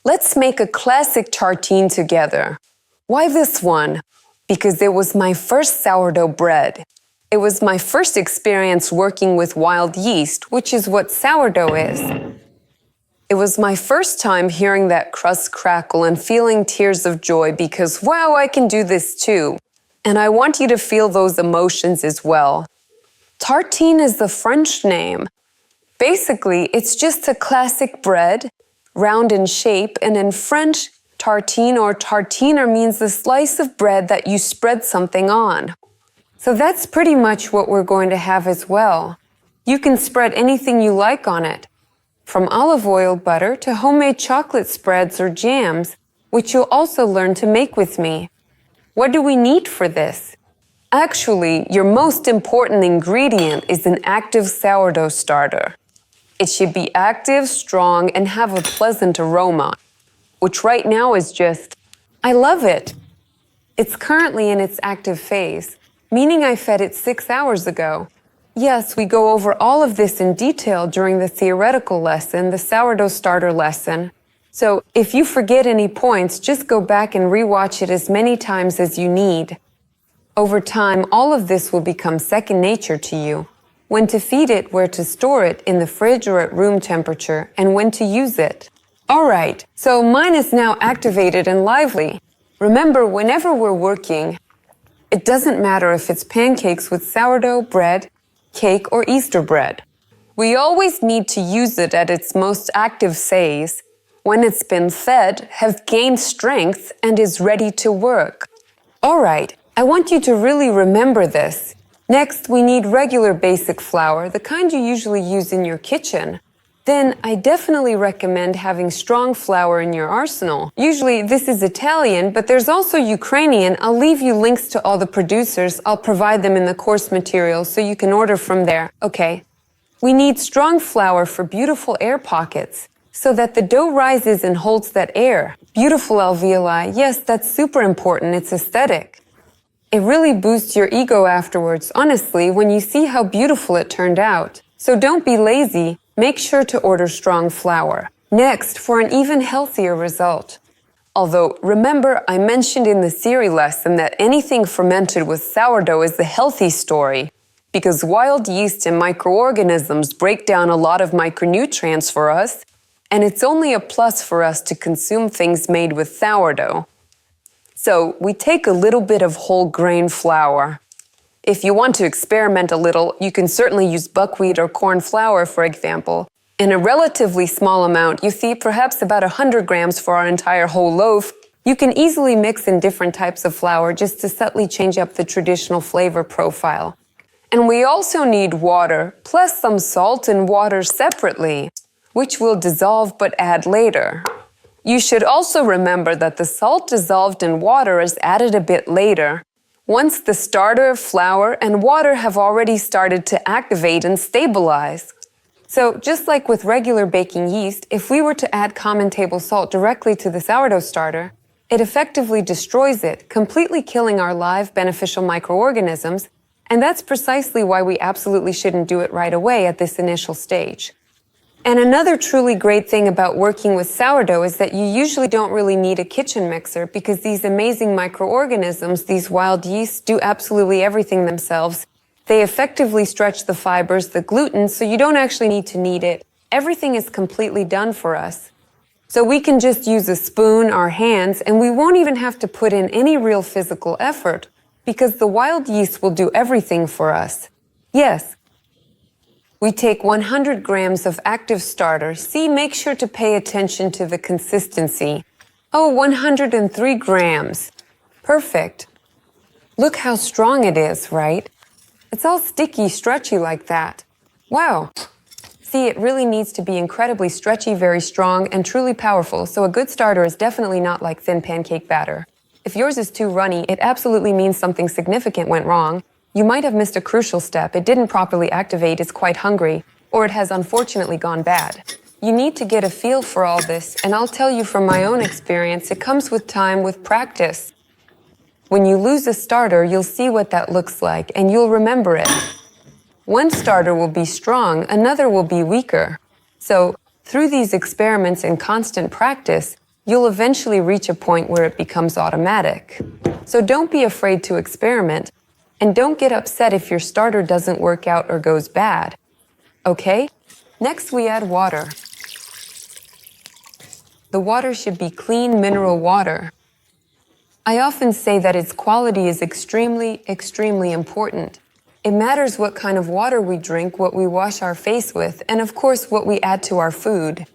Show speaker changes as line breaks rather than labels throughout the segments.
Let's make a classic tartine together. Why this one? Because it was my first sourdough bread. It was my first experience working with wild yeast, which is what sourdough is. It was my first time hearing that crust crackle and feeling tears of joy because, wow, I can do this too. And I want you to feel those emotions as well. Tartine is the French name. Basically, it's just a classic bread, round in shape, and in French, tartine or tartiner means the slice of bread that you spread something on. So that's pretty much what we're going to have as well. You can spread anything you like on it, from olive oil butter to homemade chocolate spreads or jams, which you'll also learn to make with me. What do we need for this? Actually, your most important ingredient is an active sourdough starter. It should be active, strong, and have a pleasant aroma, which right now is just, I love it. It's currently in its active phase, meaning I fed it 6 hours ago. Yes, we go over all of this in detail during the theoretical lesson, the sourdough starter lesson. So if you forget any points, just go back and rewatch it as many times as you need. Over time, all of this will become second nature to you. When to feed it, where to store it in the fridge or at room temperature, and when to use it. All right, so mine is now activated and lively. Remember, whenever we're working, it doesn't matter if it's pancakes with sourdough, bread, cake, or Easter bread. We always need to use it at its most active phase, when it's been fed, have gained strength, and is ready to work. All right, I want you to really remember this. Next, we need regular basic flour, the kind you usually use in your kitchen. Then, I definitely recommend having strong flour in your arsenal. Usually, this is Italian, but there's also Ukrainian. I'll leave you links to all the producers. I'll provide them in the course materials so you can order from there. Okay. We need strong flour for beautiful air pockets, so that the dough rises and holds that air. Beautiful alveoli, yes, that's super important. It's aesthetic. It really boosts your ego afterwards, honestly, when you see how beautiful it turned out. So don't be lazy. Make sure to order strong flour. Next, for an even healthier result. Although, remember, I mentioned in the theory lesson that anything fermented with sourdough is the healthy story, because wild yeast and microorganisms break down a lot of micronutrients for us, and it's only a plus for us to consume things made with sourdough. So, we take a little bit of whole grain flour. If you want to experiment a little, you can certainly use buckwheat or corn flour, for example. In a relatively small amount, you see perhaps about 100 grams for our entire whole loaf, you can easily mix in different types of flour just to subtly change up the traditional flavor profile. And we also need water, plus some salt and water separately, which we'll dissolve but add later. You should also remember that the salt dissolved in water is added a bit later, once the starter, flour, and water have already started to activate and stabilize. So, just like with regular baking yeast, if we were to add common table salt directly to the sourdough starter, it effectively destroys it, completely killing our live beneficial microorganisms, and that's precisely why we absolutely shouldn't do it right away at this initial stage. And another truly great thing about working with sourdough is that you usually don't really need a kitchen mixer because these amazing microorganisms, these wild yeasts, do absolutely everything themselves. They effectively stretch the fibers, the gluten, so you don't actually need to knead it. Everything is completely done for us. So we can just use a spoon, our hands, and we won't even have to put in any real physical effort because the wild yeast will do everything for us. Yes. We take 100 grams of active starter. See, make sure to pay attention to the consistency. Oh, 103 grams. Perfect. Look how strong it is, right? It's all sticky, stretchy like that. Wow. See, it really needs to be incredibly stretchy, very strong, and truly powerful, so a good starter is definitely not like thin pancake batter. If yours is too runny, it absolutely means something significant went wrong. You might have missed a crucial step. It didn't properly activate, it's quite hungry, or it has unfortunately gone bad. You need to get a feel for all this, and I'll tell you from my own experience, it comes with time, with practice. When you lose a starter, you'll see what that looks like, and you'll remember it. One starter will be strong, another will be weaker. So, through these experiments and constant practice, You'll eventually reach a point where it becomes automatic. So don't be afraid to experiment, and don't get upset if your starter doesn't work out or goes bad. Okay? Next we add water. The water should be clean mineral water. I often say that its quality is extremely, extremely important. It matters what kind of water we drink, what we wash our face with, and of course what we add to our food.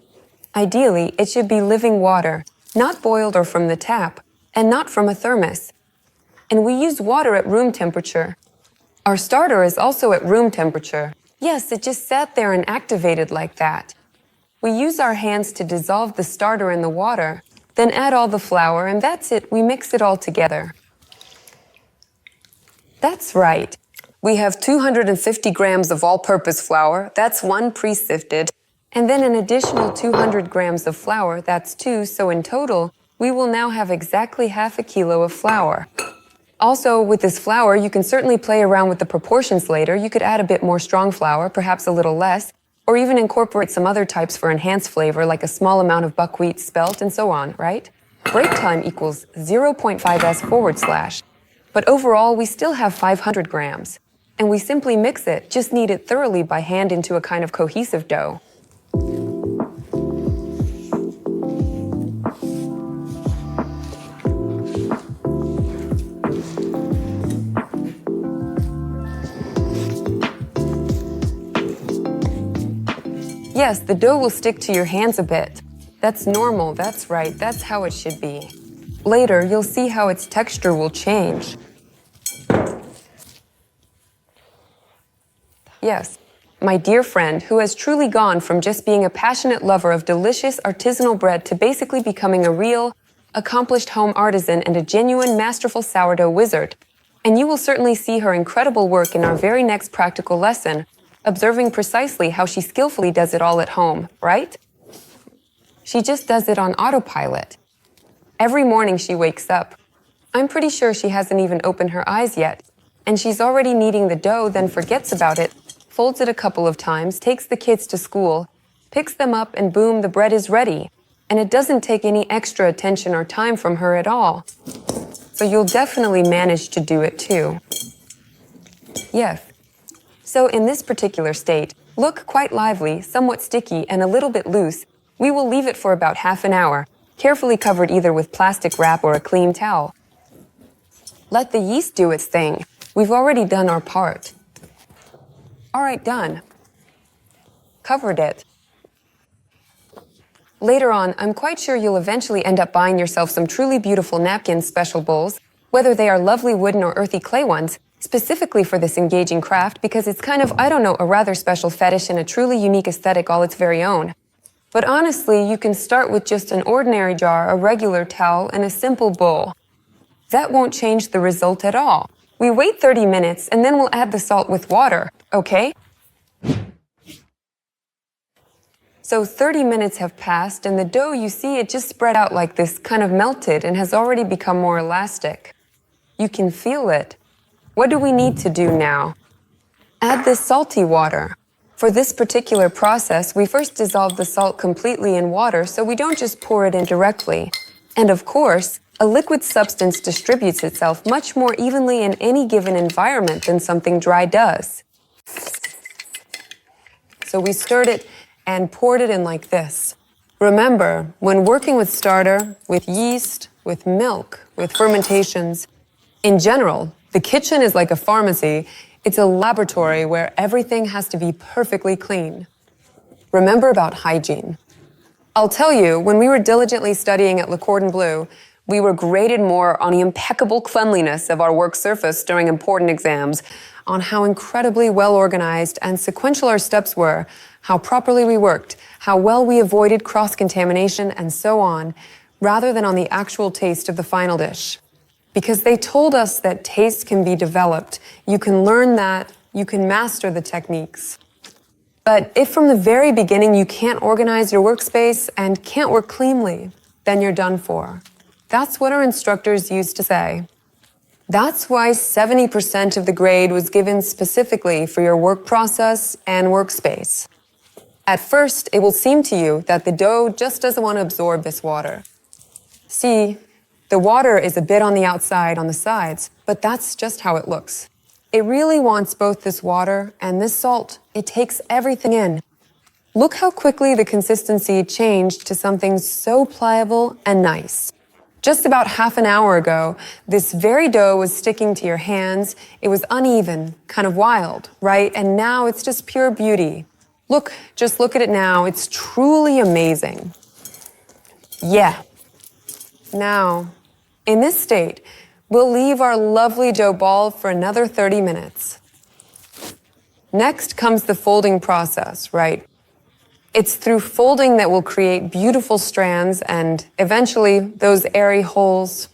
Ideally, it should be living water, not boiled or from the tap, and not from a thermos. And we use water at room temperature. Our starter is also at room temperature. Yes, it just sat there and activated like that. We use our hands to dissolve the starter in the water, then add all the flour, and that's it. We mix it all together. That's right. We have 250 grams of all-purpose flour, that's 1 pre-sifted, and then an additional 200 grams of flour, that's 2, so in total, we will now have exactly half a kilo of flour. Also, with this flour, you can certainly play around with the proportions later. You could add a bit more strong flour, perhaps a little less, or even incorporate some other types for enhanced flavor, like a small amount of buckwheat, spelt, and so on, right? Break time equals 0.5s/. But overall, we still have 500 grams. And we simply mix it, just knead it thoroughly by hand into a kind of cohesive dough. Yes, the dough will stick to your hands a bit. That's normal, that's right, that's how it should be. Later, you'll see how its texture will change. Yes, my dear friend, who has truly gone from just being a passionate lover of delicious artisanal bread to basically becoming a real, accomplished home artisan and a genuine masterful sourdough wizard. And you will certainly see her incredible work in our very next practical lesson, observing precisely how she skillfully does it all at home, right? She just does it on autopilot. Every morning she wakes up. I'm pretty sure she hasn't even opened her eyes yet, and she's already kneading the dough, then forgets about it, folds it a couple of times, takes the kids to school, picks them up, and boom, the bread is ready. And it doesn't take any extra attention or time from her at all. So you'll definitely manage to do it too. Yes. So in this particular state, look quite lively, somewhat sticky, and a little bit loose. We will leave it for about half an hour, carefully covered either with plastic wrap or a clean towel. Let the yeast do its thing. We've already done our part. All right, done. Covered it. Later on, I'm quite sure you'll eventually end up buying yourself some truly beautiful napkins, special bowls, whether they are lovely wooden or earthy clay ones, specifically for this engaging craft because it's kind of, I don't know, a rather special fetish and a truly unique aesthetic all its very own. But honestly, you can start with just an ordinary jar, a regular towel, and a simple bowl. That won't change the result at all. We wait 30 minutes and then we'll add the salt with water, okay? So 30 minutes have passed and the dough, you see, it just spread out like this, kind of melted and has already become more elastic. You can feel it. What do we need to do now? Add this salty water. For this particular process, we first dissolve the salt completely in water so we don't just pour it in directly. And of course, a liquid substance distributes itself much more evenly in any given environment than something dry does. So we stirred it and poured it in like this. Remember, when working with starter, with yeast, with milk, with fermentations, in general, the kitchen is like a pharmacy. It's a laboratory where everything has to be perfectly clean. Remember about hygiene. I'll tell you, when we were diligently studying at Le Cordon Bleu, we were graded more on the impeccable cleanliness of our work surface during important exams, on how incredibly well organized and sequential our steps were, how properly we worked, how well we avoided cross-contamination, and so on, rather than on the actual taste of the final dish. Because they told us that taste can be developed. You can learn that, you can master the techniques. But if from the very beginning you can't organize your workspace and can't work cleanly, then you're done for. That's what our instructors used to say. That's why 70% of the grade was given specifically for your work process and workspace. At first, it will seem to you that the dough just doesn't want to absorb this water. See, the water is a bit on the outside, on the sides, but that's just how it looks. It really wants both this water and this salt. It takes everything in. Look how quickly the consistency changed to something so pliable and nice. Just about half an hour ago, this very dough was sticking to your hands. It was uneven, kind of wild, right? And now it's just pure beauty. Look, just look at it now. It's truly amazing. Yeah. Now, in this state, we'll leave our lovely dough ball for another 30 minutes. Next comes the folding process, right? It's through folding that we'll create beautiful strands and eventually those airy holes,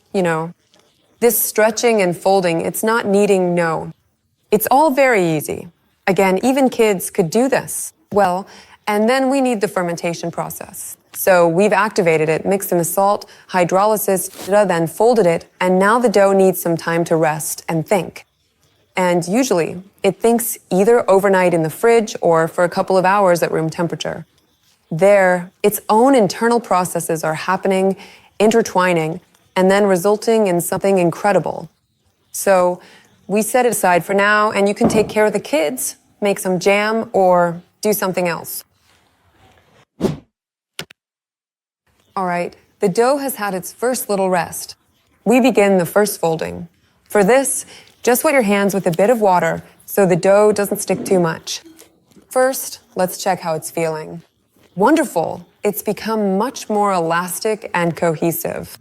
This stretching and folding, it's not kneading, no. It's all very easy. Again, even kids could do this. Well, and then we need the fermentation process. So we've activated it, mixed in the salt, hydrolysis, then folded it, and now the dough needs some time to rest and think. And usually, it thinks either overnight in the fridge or for a couple of hours at room temperature. There, its own internal processes are happening, intertwining, and then resulting in something incredible. So we set it aside for now, and you can take care of the kids, make some jam, or do something else. All right, the dough has had its first little rest. We begin the first folding. For this, just wet your hands with a bit of water so the dough doesn't stick too much. First, let's check how it's feeling. Wonderful. It's become much more elastic and cohesive.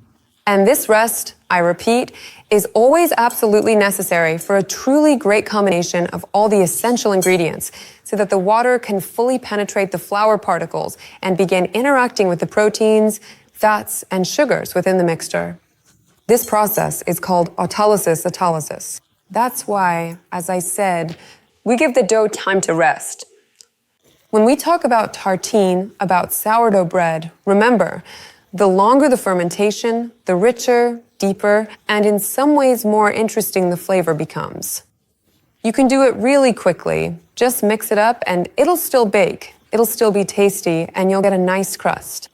And this rest, I repeat, is always absolutely necessary for a truly great combination of all the essential ingredients so that the water can fully penetrate the flour particles and begin interacting with the proteins, fats, and sugars within the mixture. This process is called autolysis. That's why, as I said, we give the dough time to rest. When we talk about tartine, about sourdough bread, remember, the longer the fermentation, the richer, deeper, and in some ways more interesting the flavor becomes. You can do it really quickly. Just mix it up and it'll still bake. It'll still be tasty and you'll get a nice crust.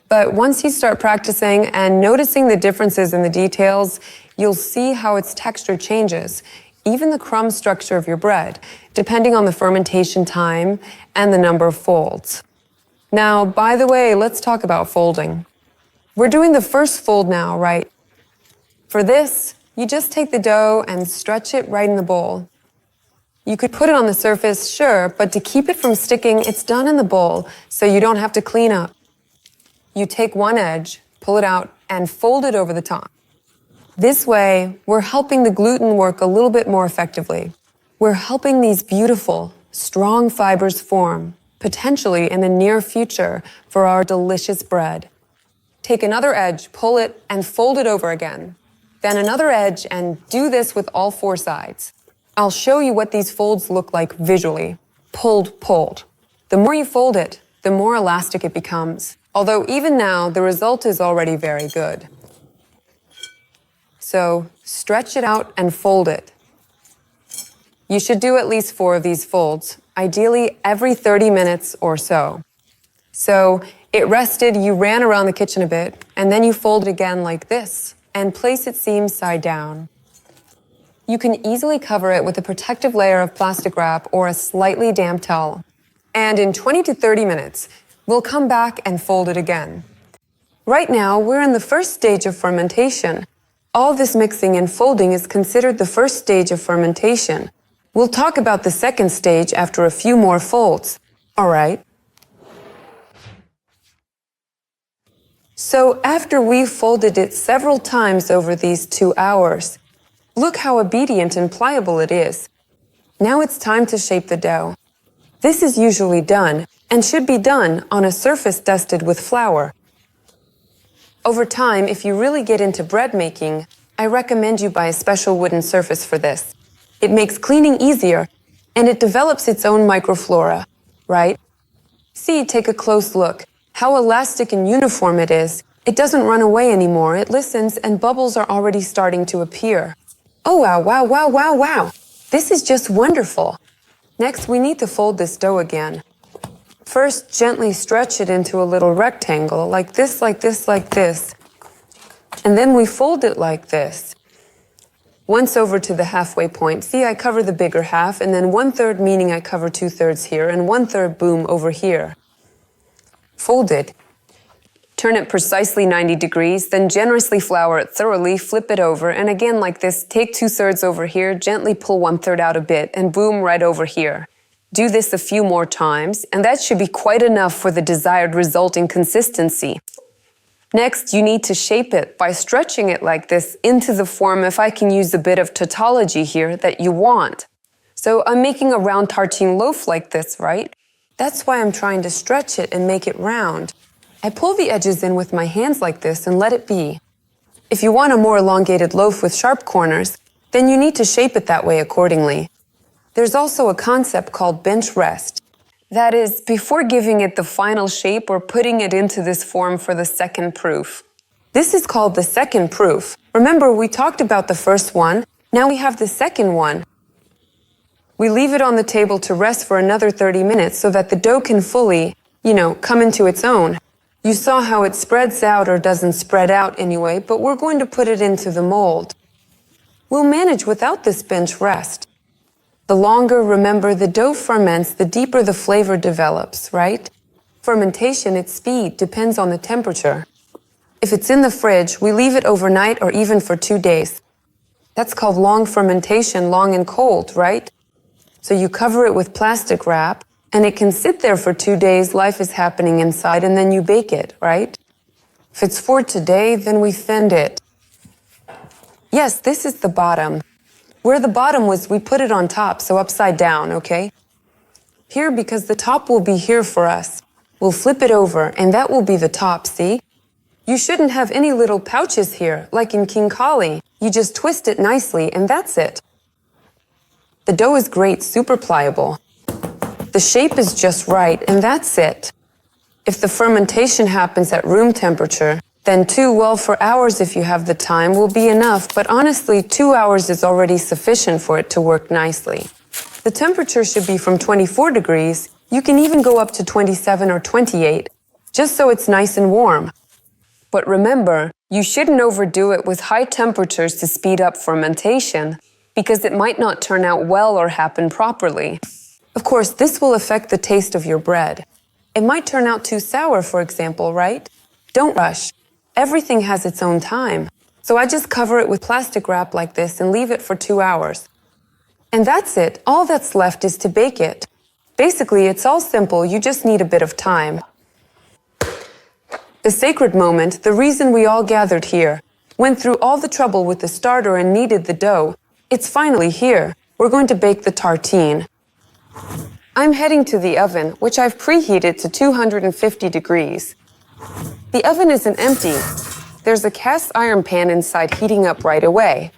But once you start practicing and noticing the differences in the details, you'll see how its texture changes, even the crumb structure of your bread, depending on the fermentation time and the number of folds. Now, by the way, let's talk about folding. We're doing the first fold now, right? For this, you just take the dough and stretch it right in the bowl. You could put it on the surface, sure, but to keep it from sticking, it's done in the bowl, so you don't have to clean up. You take one edge, pull it out, and fold it over the top. This way, we're helping the gluten work a little bit more effectively. We're helping these beautiful, strong fibers form, potentially in the near future, for our delicious bread. Take another edge, pull it, and fold it over again. Then another edge, and do this with all four sides. I'll show you what these folds look like visually. Pulled. The more you fold it, the more elastic it becomes. Although even now, the result is already very good. So stretch it out and fold it. You should do at least 4 of these folds, ideally every 30 minutes or so. So it rested, you ran around the kitchen a bit, and then you fold it again like this, and place it seam side down. You can easily cover it with a protective layer of plastic wrap or a slightly damp towel. And in 20 to 30 minutes, we'll come back and fold it again. Right now, we're in the first stage of fermentation. All this mixing and folding is considered the first stage of fermentation. We'll talk about the second stage after a few more folds. All right? So after we've folded it several times over these 2 hours, look how obedient and pliable it is. Now it's time to shape the dough. This is usually done and should be done on a surface dusted with flour. Over time, if you really get into bread making, I recommend you buy a special wooden surface for this. It makes cleaning easier and it develops its own microflora, right? See, take a close look. How elastic and uniform it is. It doesn't run away anymore. It listens and bubbles are already starting to appear. Oh, wow. This is just wonderful. Next, we need to fold this dough again. First, gently stretch it into a little rectangle, like this. And then we fold it like this. Once over to the halfway point. See, I cover the bigger half, and then 1/3, meaning I cover 2/3 here, and 1/3, boom, over here. Fold it. Turn it precisely 90 degrees, then generously flour it thoroughly, flip it over, and again like this, take 2/3 over here, gently pull 1/3 out a bit, and boom, right over here. Do this a few more times, and that should be quite enough for the desired resulting consistency. Next, you need to shape it by stretching it like this into the form, if I can use a bit of tautology here, that you want. So I'm making a round tartine loaf like this, right? That's why I'm trying to stretch it and make it round. I pull the edges in with my hands like this and let it be. If you want a more elongated loaf with sharp corners, then you need to shape it that way accordingly. There's also a concept called bench rest. That is, before giving it the final shape or putting it into this form for the second proof. This is called the second proof. Remember, we talked about the first one. Now we have the second one. We leave it on the table to rest for another 30 minutes so that the dough can fully, come into its own. You saw how it spreads out or doesn't spread out anyway, but we're going to put it into the mold. We'll manage without this bench rest. The longer, remember, the dough ferments, the deeper the flavor develops, right? Fermentation, its speed, depends on the temperature. If it's in the fridge, we leave it overnight or even for 2 days. That's called long fermentation, long and cold, right? So you cover it with plastic wrap, and it can sit there for 2 days, life is happening inside, and then you bake it, right? If it's for today, then we fend it. Yes, this is the bottom. Where the bottom was, we put it on top, so upside down, okay? Here, because the top will be here for us. We'll flip it over, and that will be the top, see? You shouldn't have any little pouches here, like in King Kali. You just twist it nicely, and that's it. The dough is great, super pliable. The shape is just right, and that's it. If the fermentation happens at room temperature, then 2, for hours if you have the time, will be enough, but honestly, 2 hours is already sufficient for it to work nicely. The temperature should be from 24 degrees. You can even go up to 27 or 28, just so it's nice and warm. But remember, you shouldn't overdo it with high temperatures to speed up fermentation, because it might not turn out well or happen properly. Of course, this will affect the taste of your bread. It might turn out too sour, for example, right? Don't rush. Everything has its own time. So I just cover it with plastic wrap like this and leave it for 2 hours. And that's it. All that's left is to bake it. Basically, it's all simple. You just need a bit of time. The sacred moment, the reason we all gathered here, went through all the trouble with the starter and kneaded the dough. It's finally here. We're going to bake the tartine. I'm heading to the oven, which I've preheated to 250 degrees. The oven isn't empty. There's a cast iron pan inside heating up right away.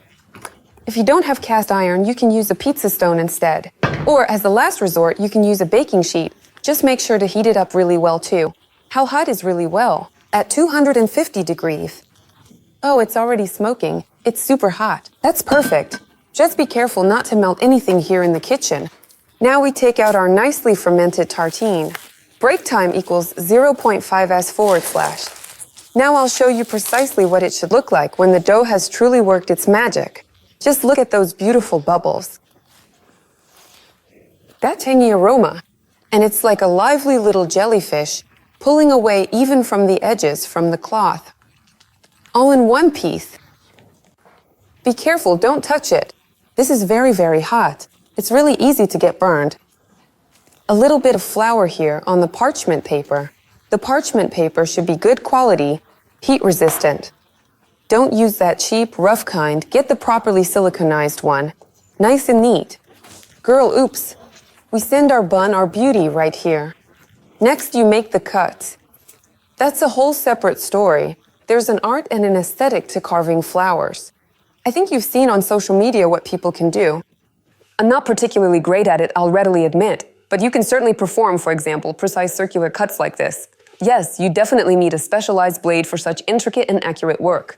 If you don't have cast iron, you can use a pizza stone instead. Or, as a last resort, you can use a baking sheet. Just make sure to heat it up really well, too. How hot is really well? At 250 degrees. Oh, it's already smoking. It's super hot. That's perfect. Just be careful not to melt anything here in the kitchen. Now we take out our nicely fermented tartine. Break time equals 0.5s/. Now I'll show you precisely what it should look like when the dough has truly worked its magic. Just look at those beautiful bubbles. That tangy aroma. And it's like a lively little jellyfish, pulling away even from the edges from the cloth. All in one piece. Be careful, don't touch it. This is very, very hot. It's really easy to get burned. A little bit of flour here on the parchment paper. The parchment paper should be good quality, heat resistant. Don't use that cheap, rough kind. Get the properly siliconized one. Nice and neat. Girl, oops. We send our bun, our beauty, right here. Next, you make the cuts. That's a whole separate story. There's an art and an aesthetic to carving flowers. I think you've seen on social media what people can do. I'm not particularly great at it, I'll readily admit, but you can certainly perform, for example, precise circular cuts like this. Yes, you definitely need a specialized blade for such intricate and accurate work.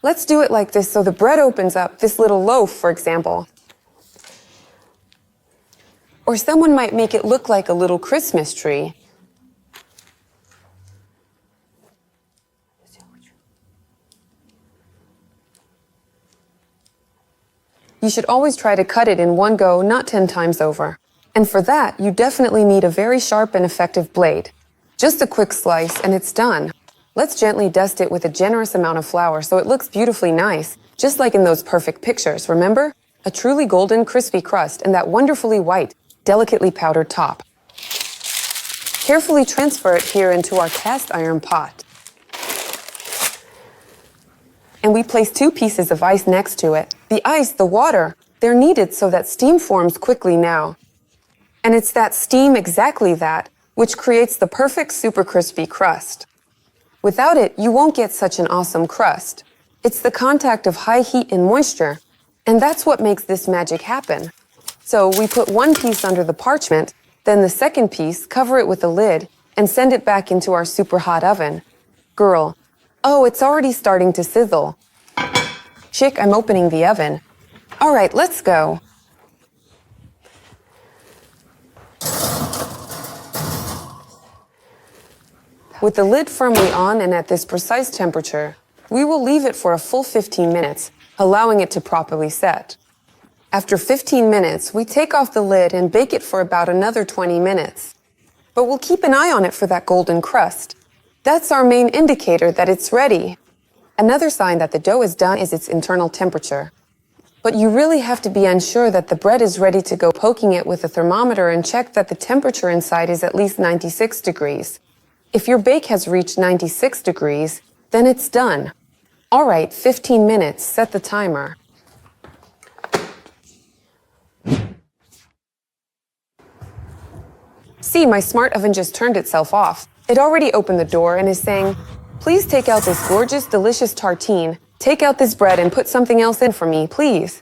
Let's do it like this so the bread opens up, this little loaf, for example. Or someone might make it look like a little Christmas tree. You should always try to cut it in one go, not 10 times over. And for that, you definitely need a very sharp and effective blade. Just a quick slice and it's done. Let's gently dust it with a generous amount of flour so it looks beautifully nice, just like in those perfect pictures, remember? A truly golden, crispy crust and that wonderfully white, delicately powdered top. Carefully transfer it here into our cast iron pot. And we place 2 pieces of ice next to it. The ice, the water, they're needed so that steam forms quickly now. And it's that steam, exactly that, which creates the perfect super crispy crust. Without it, you won't get such an awesome crust. It's the contact of high heat and moisture, and that's what makes this magic happen. So we put 1 piece under the parchment, then the second piece, cover it with a lid, and send it back into our super hot oven. Girl, oh, it's already starting to sizzle. Chick, I'm opening the oven. All right, let's go. With the lid firmly on and at this precise temperature, we will leave it for a full 15 minutes, allowing it to properly set. After 15 minutes, we take off the lid and bake it for about another 20 minutes. But we'll keep an eye on it for that golden crust. That's our main indicator that it's ready. Another sign that the dough is done is its internal temperature. But you really have to be unsure that the bread is ready to go poking it with a thermometer and check that the temperature inside is at least 96 degrees. If your bake has reached 96 degrees, then it's done. All right, 15 minutes, set the timer. See, my smart oven just turned itself off. It already opened the door and is saying, please take out this gorgeous, delicious tartine. Take out this bread and put something else in for me, please.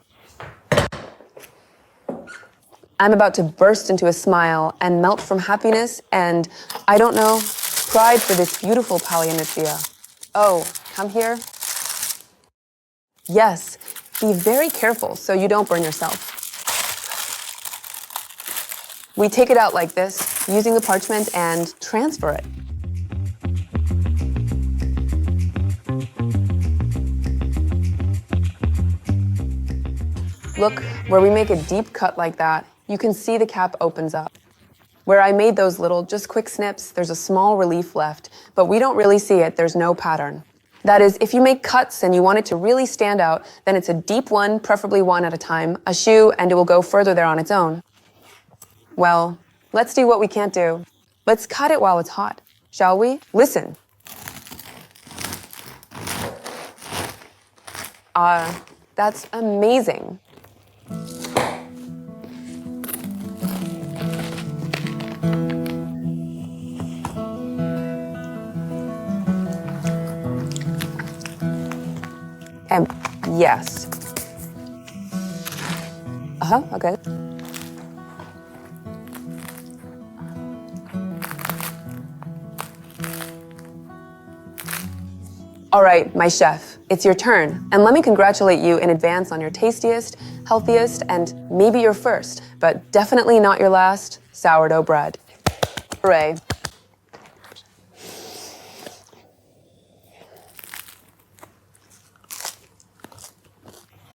I'm about to burst into a smile and melt from happiness and, I don't know, pride for this beautiful palianitia. Oh, come here. Yes, be very careful so you don't burn yourself. We take it out like this, using the parchment, and transfer it. Look, where we make a deep cut like that, you can see the cap opens up. Where I made those little, just quick snips, there's a small relief left, but we don't really see it, there's no pattern. That is, if you make cuts and you want it to really stand out, then it's a deep one, preferably one at a time, a shoe, and it will go further there on its own. Well, let's do what we can't do. Let's cut it while it's hot, shall we? Listen. That's amazing. Yes. Okay. All right, my chef, it's your turn. And let me congratulate you in advance on your tastiest, healthiest, and maybe your first, but definitely not your last, sourdough bread. Hooray.